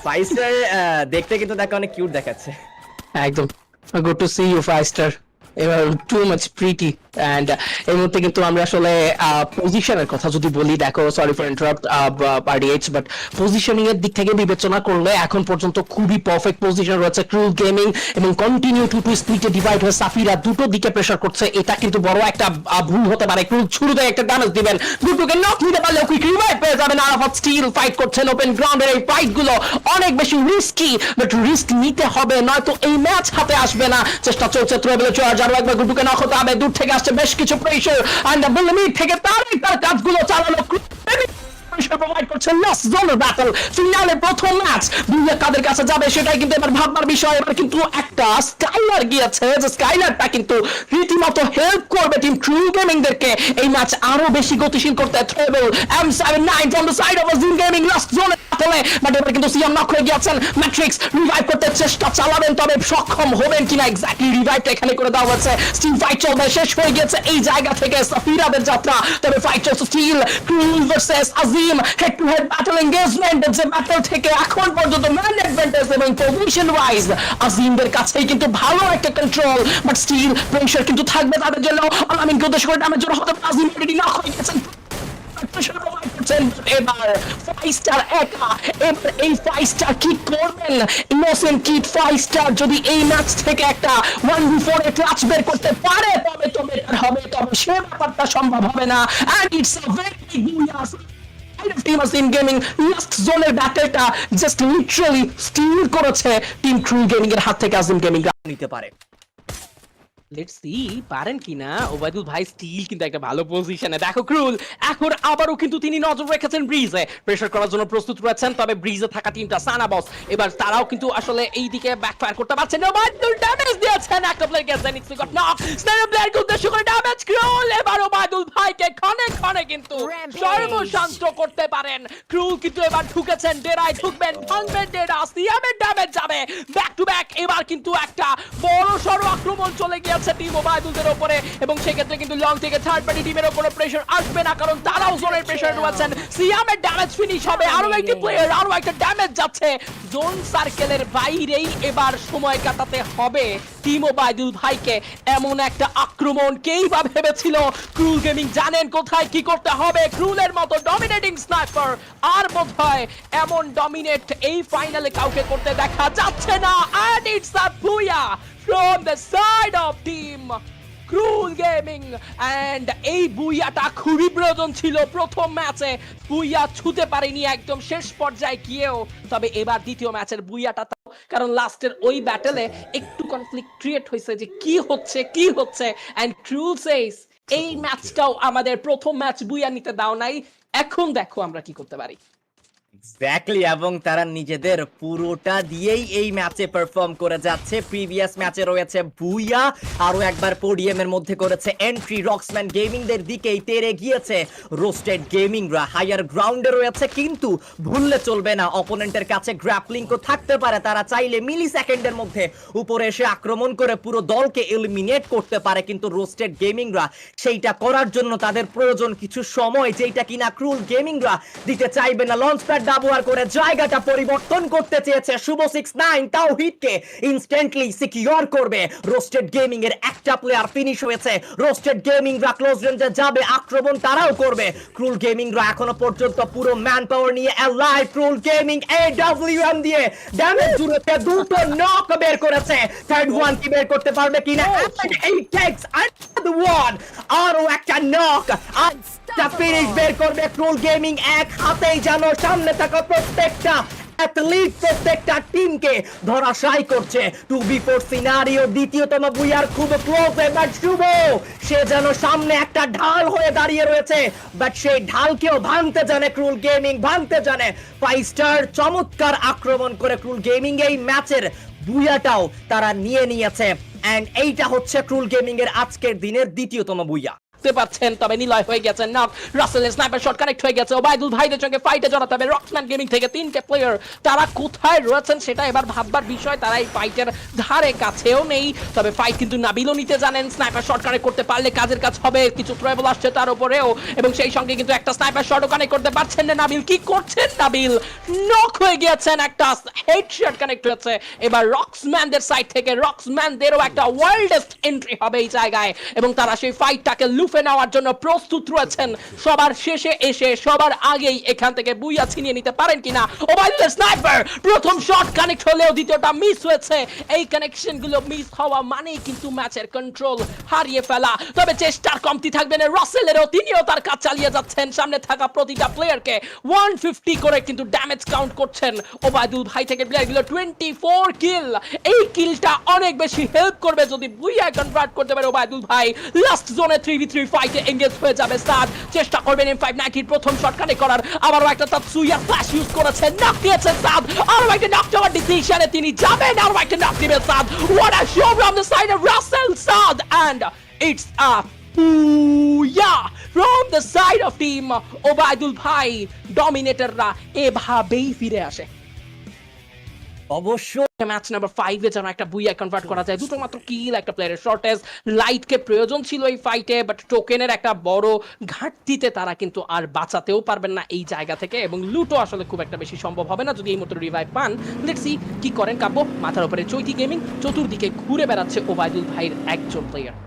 ফাইস্টার দেখতে কিন্তু তাকে অনেক কিউট দেখাচ্ছে। একদম গুড টু সি ইউ ফাইস্টার, এবার টু মাচ প্রিটি। অ্যান্ড এই মুহূর্তে কিন্তু আমরা আসলে পজিশনের কথা যদি বলি, দেখো sorry for interrupt party H, but positioning এর দিক থেকে বিবেচনা করলে এখন পর্যন্ত খুবই পারফেক্ট পজিশন রয়েছে ক্রুল গেমিং, এবং কন্টিনিউ টু স্প্লিটে ডিভাইড হয়ে সাফিরা দুটো দিকে প্রেসার করছে। এটা কিন্তু বড় একটা ভুল হতে পারে। ক্রুল শুরুতে একটা ড্যামেজ দিবেন, দুটোকে নক নিতে পারলে কুইক রিভাইভ পেয়ে যাবেন। আরাফাত স্টিল ফাইট করছেন ওপেন গ্রাউন্ডের। এই ফাইট গুলো অনেক বেশি রিস্কি, বাট রিস্ক নিতে হবে, নয়তো এই ম্যাচ হাতে আসবে না। চেষ্টা চলছে ট্রেবলে চার্জ, আরো একবার গুডুকে নক হতে হবে। দূর থেকে আসছে বেশ কিছু প্রেসার, এন্ড মিড থেকে তার কাজগুলো চালানো প্রোভাইড করছে লাস্ট জোনের ব্যাটল ফিনালে প্রথম ম্যাচ। দুইয়া কাদের কাছে যাবে সেটাই কিন্তু এবার ভাববার বিষয়। এবার কিন্তু একটা স্কাইলার গিয়েছে, যে স্কাইলারটা কিন্তু রীতিমতো হেল্প করবে টিম ট্রু গেমিং দেরকে এই ম্যাচ আরো বেশি গতিশীল করতে। Treble M79 from the side of gym gaming last জোনে ব্যাটলে, বাট এবার কিন্তু সিএম নক হয়ে গিয়েছেন। ম্যাট্রিক্স রিভাইভ করতে চেষ্টা চালাবেন, তবে সক্ষম হবেন কিনা এক্স্যাক্টলি রিভাইভটা এখানে করে দেওয়া হয়েছে। স্টিল ফাইট চলবে, শেষ হয়ে গিয়েছে এই জায়গা থেকে সাফিরাদের যাত্রা। তবে ফাইট চলছে still Krull versus Azim, head to head battle engagement. যে ব্যাটল থেকে এখন পর্যন্ত ম্যান অ্যাডভান্টেজ এবং পজিশন ওয়াইজ আজিমদের কাছেই কিন্তু ভালো একটা কন্ট্রোল, বাট স্টিল প্রেসার কিন্তু থাকবে তাদের জন্য। আলামিনকে উদ্দেশ্য করে ড্যামেজ জন্য হতে পারে, আজিম অলরেডি নক হয়ে গেছেন। এবার ফাইস্টার একা, এবার এই ফাইস্টার কি করবেন? ইনোসেন্ট কিড ফাইস্টার যদি এই ম্যাচ থেকে একটা 1v4 এ ক্লাচ বের করতে পারে তবে তো বেটার হবে, তবে সে ব্যাপারটা সম্ভব হবে না। এন্ড ইটস আ ভেরি গুয়াস টিম আসিম গেমিং লাস্ট জোনের ব্যাটলটা জাস্ট লিটারালি স্টিল করেছে টিম ট্রু গেমিং এর হাত থেকে আজিম গেমিং নিতে পারে। লেটস সি পারেন কিনা। ওবায়দুল ভাই স্টিল কিন্তু একটা ভালো পজিশনে। দেখো ক্রুল এখন আবারও কিন্তু তিনি নজর রেখেছেন ব্রিজে, প্রেসার করার জন্য প্রস্তুত রয়েছেন। তবে ব্রিজে থাকা টিমটা সানা বস এবার তারাও কিন্তু আসলে এই দিকে ব্যাকফায়ার করতে পারছে না। ওবায়দুল ড্যামেজ দিয়েছেন, একটা প্লেয়ার গেছে নিক্স গট নক, স্নাইপার প্লেয়ারকে উদ্দেশ্য করে ড্যামেজ। ক্রুল এবার ওবায়দুল ভাইকে ক্ষণে ক্ষণে কিন্তু সর্বশান্ত করতে পারেন। ক্রুল কিন্তু এবার ঢুকেছেন, ডেরায় ঢুকবেন, ভাঙবেন ডেরা, সিএমের ড্যামেজ যাবে ব্যাক টু ব্যাক। এবার কিন্তু একটা বড় সড় আক্রমণ চলে গিয়েছে টিম ওবায়দুলদের উপরে, এবং সেক্ষেত্রে কিন্তু লং থেকে থার্ড পার্টি টিমের উপরে প্রেসার আসবে না, কারণ তারাও জোনের প্রেসার রয়েছেন। সিয়ামের ড্যামেজ ফিনিশ হবে, আরো একটি প্লেয়ার, আরো একটা ড্যামেজ যাচ্ছে। জোন সার্কেলের বাইরেই এবার সময় কাটাতে হবে টিম ওবায়দুল ভাইকে। এমন একটা আক্রমণ কেই বা ভেবেছিল? ক্রুল গেমিং জানেন কোথায় কি করতে হবে। ক্রুলের মতো ডমিনেটিং স্নাইপার আর বোধহয় এমন ডমিনেট এই ফাইনালে কাউকে করতে দেখা যাচ্ছে না। এন্ড ইটস আ বুয়া from the side of team Krull gaming. And এই বুইয়াটা খুবই প্রয়োজন ছিল প্রথম ম্যাচে। বুইয়া ছুতে পারেনি একদম শেষ পর্যায়ে গিয়েও, তবে এবার দ্বিতীয় ম্যাচের বুইয়াটা, কারণ লাস্টের ওই ব্যাটেলে একটু কনফ্লিক্ট ক্রিয়েট হয়েছে যে কি হচ্ছে। এন্ড ক্রুল সেজ এই ম্যাচটাও আমাদের প্রথম ম্যাচ বুইয়া নিতে দাও নাই, এখন দেখো আমরা কি করতে পারি। এক্স্যাক্টলি, এবং তারা নিজেদের পুরোটা দিয়েই এই ম্যাচে পারফর্ম করে যাচ্ছে। প্রিভিয়াস ম্যাচে রয়েছে বুইয়া, আরো একবার পোডিয়ামের মধ্যে করেছে এন্ট্রি। রক্সম্যান গেমিং দের দিকেই তেরে গিয়েছে রোস্টেড গেমিংরা, হায়ার গ্রাউন্ডে রয়েছে, কিন্তু ভুললে চলবে না অপোনেন্টের কাছে গ্র্যাপলিংও থাকতে পারে। তারা চাইলে মিলি সেকেন্ডের মধ্যে উপরে এসে আক্রমণ করে পুরো দলকে এলিমিনেট করতে পারে, কিন্তু রোস্টেড গেমিংরা সেইটা করার জন্য তাদের প্রয়োজন কিছু সময়, যেটা কিনা ক্রুল গেমিংরা দিতে চাইবে না। লঞ্চ প্যাড ব্যবহার করে জায়গাটা পরিবর্তন করতে চেয়েছে শুভ 69, তাও হিটকে ইনস্ট্যান্টলি সিকিউর করবে। রোস্টেড গেমিং এর একটা প্লেয়ার ফিনিশ হয়েছে। রোস্টেড গেমিং রা ক্লোজ রেঞ্জে যাবে, আক্রমণ তারাও করবে। ক্রুল গেমিং রা এখনো পর্যন্ত পুরো ম্যান পাওয়ার নিয়ে অ্যালাইভ। ক্রুল গেমিং AWM দিয়ে ড্যামেজ জুড়েছে, দুটো নক বের করেছে। থার্ড ওয়ান কি বের করতে পারবে কিনা? এই টেক্স another one, আরো একটা নক, একটা ফিনিশ বের করবে ক্রুল গেমিং। এক হাতেই যেন সামনে থাকা প্রত্যেকটা অ্যাথলিট, প্রত্যেকটা টিমকে ধরাশায়ী করছে। 2v4 সিনারিও দ্বিতীয়তম বুইয়ার খুব ক্লোজ। বাট শুভ সে যেন সামনে একটা ঢাল হয়ে দাঁড়িয়ে রয়েছে, বাট সেই ঢালকেও ভাঙতে জানে ক্রুল গেমিং, ভাঙতে জানে ফাইস্টার। চমৎকার আক্রমণ করে ক্রুল গেমিং এই ম্যাচের বুইয়াটাও তারা নিয়ে নিয়েছে। এন্ড এইটা হচ্ছে ক্রুল গেমিং এর আজকের দিনের দ্বিতীয়তম বুইয়া। দেখতে পাচ্ছেন। তবে নিলয় হয়ে গেছে নক, রাসেলের স্নাইপার শট কানেক্ট হয়ে গেছে। ওবায়দুল ভাইদের সঙ্গে ফাইটে জড়াতে হবে রক্সম্যান গেমিং থেকে 3টে প্লেয়ার। তারা কোথায় রয়েছেন সেটা এবার ভাববার বিষয়, তারা এই ফাইটের ধারে কাছেও নেই। তবে ফাইট কিন্তু নাবিলও নিতে জানেন, স্নাইপার শট কানেক্ট করতে পারলে কাজের কাজ হবে। কিছু ট্রাভেল আসছে তার উপরেও, এবং সেই সঙ্গে কিন্তু একটা স্নাইপার শটও কানেক্ট করতে পারছেন না নাবিল। কি করছেন নাবিল? নক হয়ে গিয়েছেন, একটা হেডশট কানেক্ট হয়েছে। এবার রক্সম্যানদের সাইড থেকে রক্সম্যানদেরও একটা ওয়াইল্ডেস্ট এন্ট্রি হবে এই জায়গায়, এবং তারা সেই ফাইটটাকে লুফে নেওয়ার জন্য প্রস্তুত রয়েছেন। সবার শেষে এসে সবার আগেই এখান থেকে বুইয়া ছিনিয়ে নিতে পারেন কিনা। ওবায়দুলের স্নাইপার প্রথম শট কানেক্ট হলেও দ্বিতীয়টা মিস হয়েছে। এই কানেকশন গুলো মিস হওয়া মানেই কিন্তু ম্যাচের কন্ট্রোল হারিয়ে ফেলা। তবে চেষ্টার কমতি থাকবে না রাসেলেরও, তিনিও তার কাজ চালিয়ে যাচ্ছেন। সামনে থাকা প্রতিটা প্লেয়ারকে 150 করে কিন্তু ড্যামেজ কাউন্ট করছেন ওবায়দুল ভাই থেকে প্লেয়ারগুলো। 24 কিল, এই কিলটা অনেক বেশি হেল্প করবে যদি বুইয়া কনভার্ট করতে পারে ওবায়দুল ভাই। লাস্ট জোনে 3v3 ফাইটে এঙ্গেজ হয়ে যাবে সাদ। চেষ্টা করবেন M590 প্রথম শট কানেক্ট করার। আবারও একটা তাতসুইয়া ফ্ল্যাশ ইউজ করেছেন, নক দিয়েছেন সাদ। আরো একটা নক দেওয়ার ডিসিশনে তিনি যাবেন, আরো একটা নক দিবেন সাদ। What a show from the side of Russell Saad, and it's a Booyah from the side of team Obaidul ভাই। ডমিনেটররা এভাবেই ফিরে আসে। অবশ্য ম্যাচ নাম্বার 5 এ যেন একটা বুইয়া কনভার্ট করা যায়। দুটো মাত্র কিল, একটা প্লেয়ারের শর্টেজ, লাইটকে প্রয়োজন ছিল এই ফাইটে, বাট টোকেনের একটা বড় ঘাটতিতে তারা কিন্তু আর বাঁচাতেও পারবেন না এই জায়গা থেকে, এবং লুটও আসলে খুব একটা বেশি সম্ভব হবে না যদি এই মতো রিভাইভ পান। লেটস সি কি করেন কাব্য। মাথার উপরে চৈতি গেমিং, চতুর্দিকে ঘুরে বেড়াচ্ছে ওবায়দুল ভাইয়ের একজন প্লেয়ার।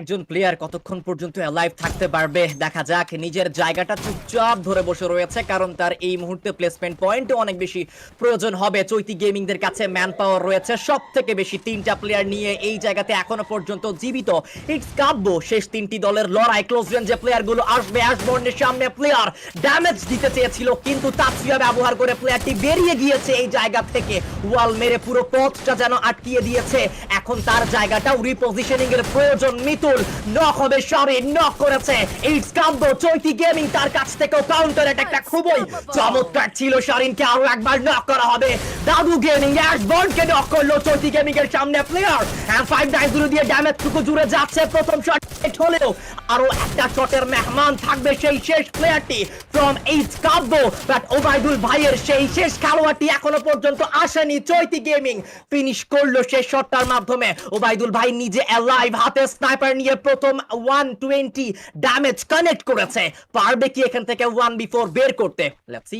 একজন প্লেয়ার কতক্ষণ পর্যন্ত লাইভ থাকতে পারবে দেখা যাক। নিজের জায়গাটা চুপচাপ ধরে বসে রয়েছে, কারণ তার এই মুহূর্তে প্লেসমেন্ট পয়েন্ট অনেক বেশি প্রয়োজন হবে। চৈতি গেমিংদের কাছে ম্যান পাওয়ার রয়েছে সব থেকে বেশি, 3টা প্লেয়ার নিয়ে এই জায়গাতে এখনো পর্যন্ত জীবিত ইটস কাব্য। শেষ 3টি দলের লড়াই, ক্লোজ রেঞ্জে প্লেয়ারগুলো আসবে। অ্যাশবর্নের সামনে প্লেয়ার ড্যামেজ দিতে চেয়েছিল, কিন্তু তাৎসুয়া ব্যবহার করে প্লেয়ারটি বেরিয়ে গিয়েছে এই জায়গা থেকে। ওয়াল মেরে পুরো পথটা যেন আটকিয়ে দিয়েছে। এখন তার জায়গাটাও রিপোজিশনিং এর প্রয়োজন। মিতুল নক হবে, শারিন নক করেছে। ইটস কাব্য, চৈতি গেমিং তার কাছ থেকেও কাউন্টার অ্যাটাকটা খুবই চমৎকার ছিল। শারিনকে আরো একবার নক করা হবে। দাদু গেমিং অ্যাশবর্নকে নক করলো চৈতি গেমিং এর সামনে প্লেয়ার। M590 দিয়ে ড্যামেজ টুকু জুড়ে যাচ্ছে। প্রথম শট হলেও আরো একটা শটের মেহমান থাকবে সেই শেষ প্লেয়ারটি from it's Kabbo, but Obaidul ভাইয়ের সেই শেষ খেলোয়াড়টি এখনো পর্যন্ত আসেনি। চৈতি গেমিং ফিনিশ করলো শেষ শটটার মাধ্যমে। ওবায়দুল ভাই নিজে অ্যালাইভ, হাতে স্নাইপার নিয়ে প্রথম 120 ড্যামেজ কানেক্ট করেছে। পারবে কি এখান থেকে 1v4 বের করতে? লেটস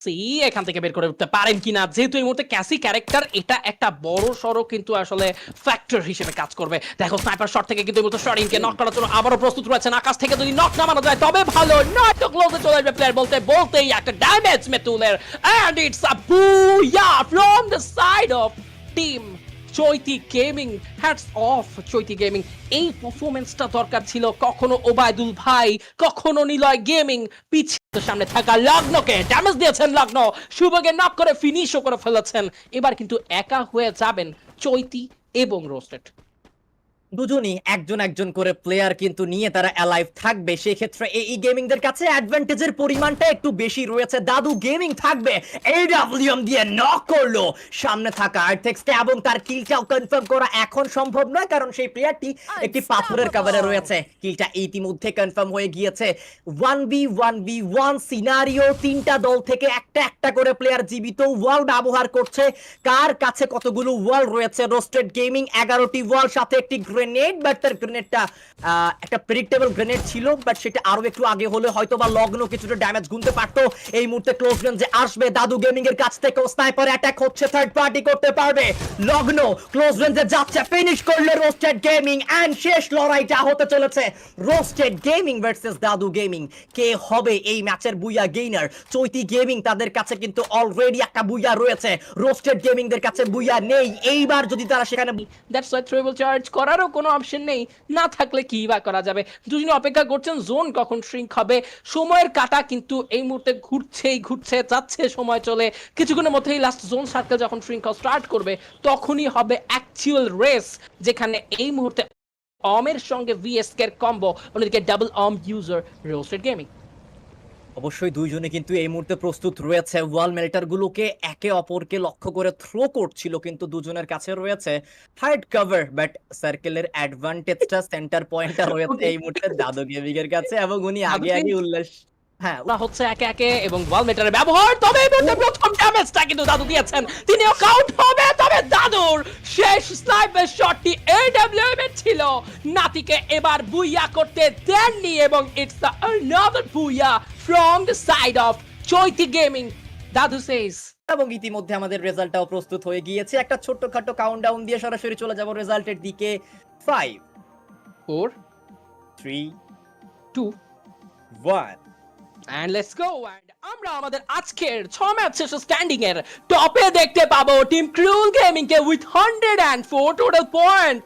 সি এখান থেকে বের করে উঠতে পারেন কিনা। যেহেতু এই মুহূর্তে ক্যাসি ক্যারেক্টার, এটা একটা বড় সড়ো কিন্তু আসলে ফ্যাক্টর হিসেবে কাজ করবে। দেখো স্নাইপার শট থেকে কিন্তু এই মুহূর্তে শারিনকে নক করার জন্য আবারও প্রস্তুত রয়েছেন। আকাশ থেকে যদি নক নামানো যায় তবে ভালো, নয়তো ক্লোজে চলে আসবে প্লেয়ার। বলতেই একটা ড্যামেজ মেতুলের, এন্ড ইটস আ বুয়া from the side of team Chaiti gaming. Hats off Chaiti gaming, এই পারফরম্যান্সটা দরকার ছিল। কখনো ওবায়দুল ভাই, কখনো নিলয় গেমিং পিছিয়ে সামনে থাকা লগ্নকে ড্যামেজ দিয়েছেন। লগ্ন শুভকে নক করে ফিনিশও করে ফেলেছেন। এবার কিন্তু একা হয়ে যাবেন চৈতি এবং রোস্টেড। দুজনই একজন একজন করে প্লেয়ার কিন্তু নিয়ে তারা অ্যালাইভ থাকবে। সেই ক্ষেত্রে এই গেমিংদের কাছে অ্যাডভান্টেজের পরিমাণটা একটু বেশি রয়েছে। দাদু গেমিং থাকবে, AWM দিয়ে নক করলো সামনে থাকা আর্থেক্সকে, এবং তার কিলটাও কনফার্ম করা এখন সম্ভব নয়, কারণ সেই প্লেয়ারটি একটি পাথরের কভারে রয়েছে। কিলটা ইতিমধ্যে কনফার্ম হয়ে গিয়েছে। 1v1 সিনারিও, 3টা দল থেকে একটা একটা করে প্লেয়ার জীবিত। ওয়াল ব্যবহার করছে, কার কাছে কতগুলো ওয়াল রয়েছে? রোস্টেড গেমিং 11টি ওয়াল, সাথে একটি গ্রেনেড, বাট তার গ্রেনেডটা একটা প্রেডিক্টেবল গ্রেনেড ছিল, বাট সেটা আরো একটু আগে হলে হয়তো বা লগ্ন কিছুটা ড্যামেজ গুনতে পারতো। এই মুহূর্তে ক্লোজ রেঞ্জে আসবে দাদু গেমিং এর কাছ থেকে স্নাইপার অ্যাটাক হচ্ছে, থার্ড পার্টি করতে পারবে। লগ্ন ক্লোজ রেঞ্জে যাচ্ছে, ফিনিশ করলে রোস্টেড গেমিং। এন্ড শেষ লড়াইটা হতে চলেছে রোস্টেড গেমিং ভার্সেস দাদু গেমিং। কে হবে এই ম্যাচের বুইয়া গেইনার? চৈতি গেমিং তাদের কাছে কিন্তু অলরেডি একটা বুইয়া রয়েছে, রোস্টেড গেমিং দের কাছে বুইয়া নেই। এইবার যদি তারা সেখানে দ্যাটস ওয়াই ট্রেবল চার্জ করারও কোনো অপশন নেই। না থাকলে কি বা করা যাবে? দুজনে অপেক্ষা করছেন জোন কখন শ্রিঙ্ক হবে। সময়ের কাটা কিন্তু এই মুহূর্তে ঘুরছে যাচ্ছে, সময় চলে। কিছুক্ষণের মধ্যেই লাস্ট জোন সার্কেল যখন শ্রিঙ্ক স্টার্ট করবে তখনই হবে অ্যাকচুয়াল রেস, যেখানে এই মুহূর্তে অমের সঙ্গে ভিএসকে এর কম্বো, অন্যদিকে ডাবল অম ইউজার রোস্টেড গেমিং। অবশ্যই দুইজনে কিন্তু এই মুহূর্তে প্রস্তুত রয়েছে। ওয়াল মেল্টার গুলোকে একে অপরকে লক্ষ্য করে থ্রো করছিল, কিন্তু দুজনের কাছে রয়েছে হার্ড কভার। বাট সার্কেলের অ্যাডভান্টেজটা, সেন্টার পয়েন্টটা রয়েছে ওকে এই মুহূর্তে দাদু গেমিং এর কাছে, এবং উনি দাদু আগে কিন্তু আগে উল্লাস। হ্যাঁ, ওরা হচ্ছে একে একে এবং ওয়াল মেটারের ব্যবহার, তবে এই মুহূর্তে প্রথম ড্যামেজটা কিন্তু দাদু দিয়েছেন, তিনিও কাউন্ট হবে। তবে দাদুর শেষ স্নাইপার শটটি এডব্লিউএম এর ছিল, নাতিকে এবার বুইয়া করতে দেননি এবং it's the another booyah from the side of Chaiti gaming. দাদু সেজ এবং ইতিমধ্যে আমাদের রেজাল্টটাও প্রস্তুত হয়ে গিয়েছে। একটা ছোট্টখাটো কাউন্টডাউন দিয়ে সরাসরি চলে যাব রেজাল্টের দিকে। 5 4 3 2 1 And let's go. And আমরা আমাদের আজকের 6 ম্যাচ শেষ স্ট্যান্ডিং এর টপে দেখতে পাবো team ক্রুল gaming K with 104 total point.